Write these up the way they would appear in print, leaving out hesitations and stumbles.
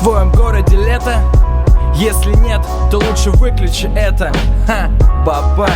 твоем городе лето? Если нет, то лучше выключи это. Ха, бабай,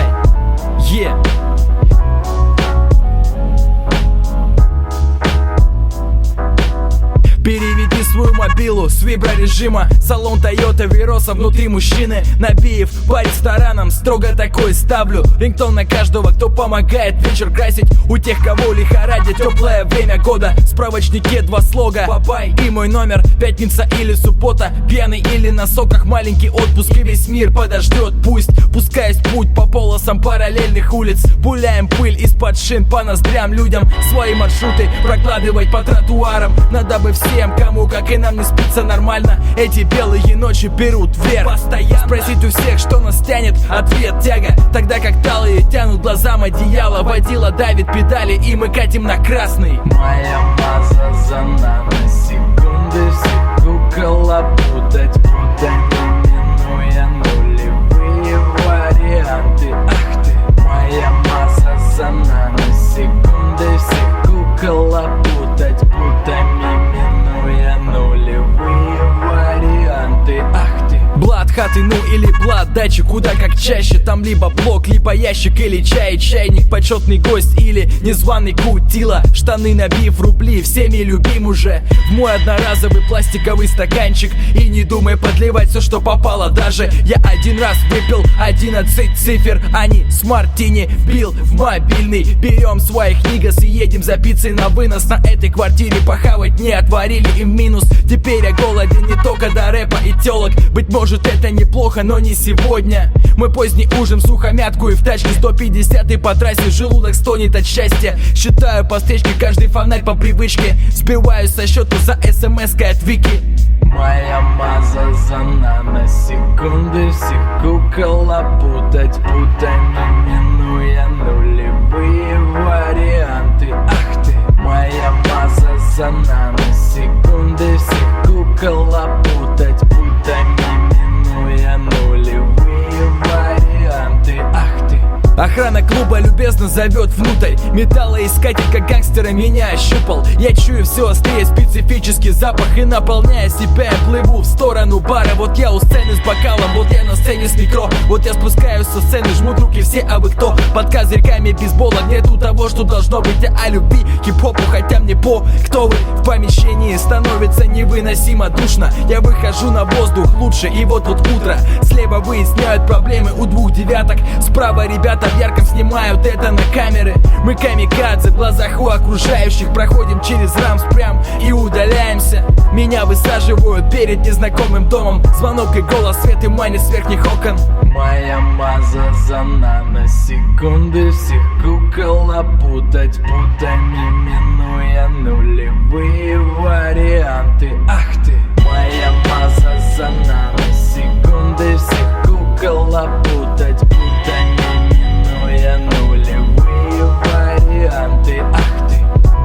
Переведи свою мобилу с виброрежима. Салон Toyota Verosa внутри мужчины. Набиев по ресторанам строго такой ставлю. Рингтон на каждого, кто помогает вечер красить. У тех, кого лихорадит теплое время года. В справочнике 2 слога: бабай и мой номер. Пятница или суббота, пьяный или на соках. Маленький отпуск и весь мир подождет. Пусть пускаясь в путь по полосам параллельных улиц. Пуляем пыль из-под шин по ноздрям людям. Свои маршруты прокладывать по тротуарам. Надо бы всем, кому, как и нам, не спится нормально. Эти белые ночи берут вверх постоянно. Спросить у всех, что нас тянет, ответ тяга. Тогда как талые тянут глазам одеяло. Водила давит педали, и мы катим на красный. Моя маза за нами, секунды все кукола. Путать, минуя нулевые варианты. Ах ты, моя маза за нами, секунды все кукола. Путать, минуя нулевые варианты. Ах ты. Блат хаты, ну или блат дачи, куда как чаще. Там либо блок, либо ящик или чай, чайник, почетный гость или незваный кутила. Штаны набив рубли, всеми любим уже. В мой одноразовый пластиковый стаканчик. И не думай подливать все, что попало. Даже я один раз выпил 11 цифр, а не с мартини вбил в мобильный. Берем своих нигас и едем за пиццей на вынос. На этой квартире похавать не отварили и в минус. Теперь я голоден не только до рэпа и телок. Быть может, это неплохо, но не сегодня. Мой поздний ужин, сухомятку и в тачке 150 и по трассе желудок стонет от счастья. Считаю по строчке каждый фонарь по привычке. Сбиваю со счету за смс-кой от Вики. Моя маза за нами, секунды всех кукола. Путать, минуя нулевые варианты. Ах ты, моя маза за нами, секунды всех кукола. Путать, минуя нулевые варианты. Ах ты. Охрана клуба любезно зовет внутрь. Металлоискатель, как гангстера, меня ощупал. Я чую все острее специфический запах. И наполняя себя, я плыву в сторону бара. Вот я у сцены с бокалом, вот я на сцене с микро. Вот я спускаюсь со сцены, жмут руки все, а вы кто? Под козырьками бейсбола нету того, что должно быть. Я о любви, хип-хопу, хотя мне кто вы? В помещении становится невыносимо душно. Я выхожу на воздух лучше, и вот утро. Слева выясняют проблемы у 2 девяток. Справа ребята в ярком снимают это на камеры. Мы камикадзе в глазах у окружающих. Проходим через рамс прям и удаляемся. Меня высаживают перед незнакомым домом. Звонок и голос, свет и манит с верхних окон. Моя маза за нами, секунды всех кукола. Путать, минуя нулевые варианты. Ах ты, моя маза за нами, секунды всех кукола. Путать, минуя нулевые варианты. Ах ты.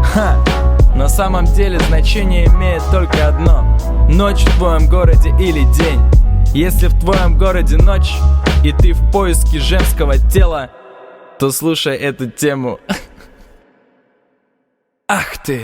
Ха, на самом деле значение имеет только одно: ночь в твоем городе или день. Если в твоем городе ночь, и ты в поиске женского тела, то слушай эту тему. Ах ты.